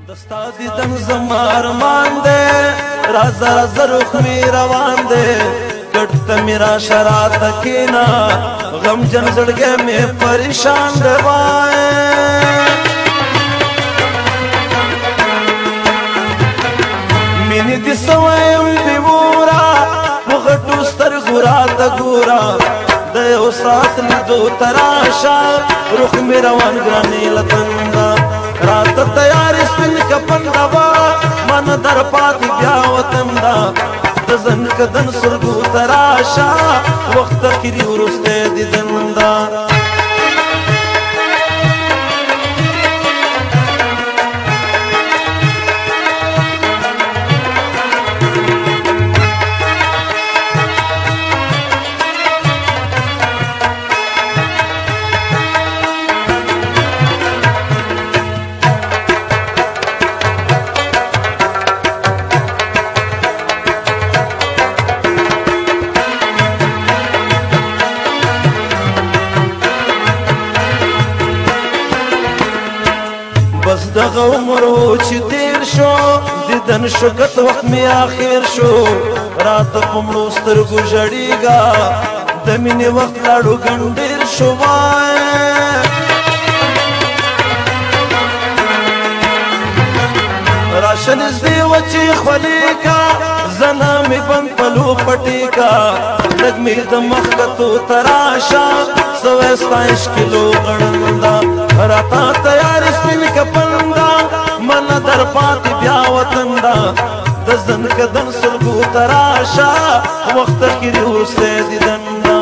دستا دیدن زما ارمان دے راز راز رخ می روان دے کٹتا میرا شرات کینا غم جن زڑگے میں پریشان دے وائے مینی دی سوائم بی مورا مغٹو ستر گورا تا گورا دے او ساتھ لیدو تراشا رخ می روان گرانی لتندا رات تیار سپن کپن دوا من در پاتی بیا وطن دا دزن کدن سرگو تراشا وقت اخیری ورستے دیدن دا بس دغه عمر و چې تیر شو دیدن شو کت وخت می آخر شو رات په مړو سترګو ژړېږه د مینې وخت لاړو ګنډېر شو راشه نږدې وچې خولې کا زنه مې بند پلو پټې کا لږ مې د مخ کتو تراشه سوی ستا عشقلو غړنده راتا تیار سپین کپندا من در پاتی بیا وطن دا دزن کدن سرگو تراشا وقت اخیری ورستے دیدن دا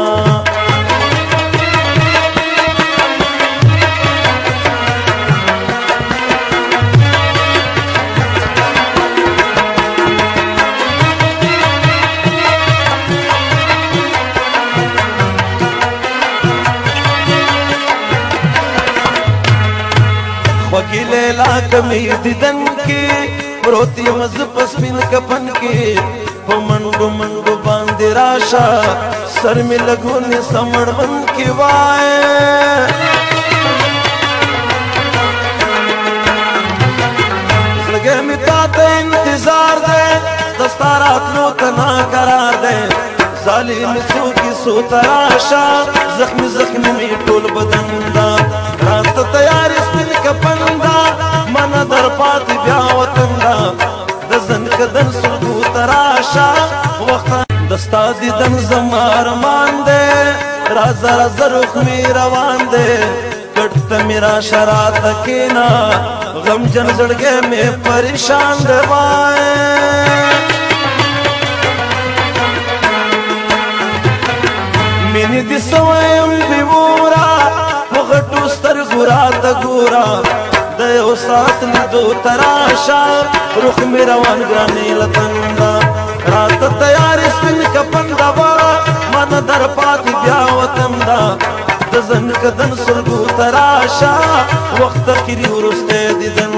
خوکی لیلا کمی دیدن کی پروتی مز پسپین کپن کی پا منڈو منڈو باندی راشا سر میں لگونی سمڑ بن کی وائے زلگے میں تاتا انتظار دے دستارات لو تنا قرار دے ظالم سو کی سو تراشا زخمی زخمی میں ٹول بدن دا رات تیار سپین کپندا من در پاتی بیا وطن دا دزن کدن سرگو تراشا وقت دستا دیدن زما ارمان دے راز راز رخ می روان دے کٹتا میرا شرات کینا غم جن زڑگے میں پریشان دے وائے مینی دی سوائم بی مورا مغٹو ستر گورا تا گورا دے او ساتھ لیدو تراشا رخ می روان گرانی لتندا رات تیار سپن کپن دوا من در پاتی بیا وطن دا دزن کدن سرگو تراشا وقت اخیری ورستے دیدن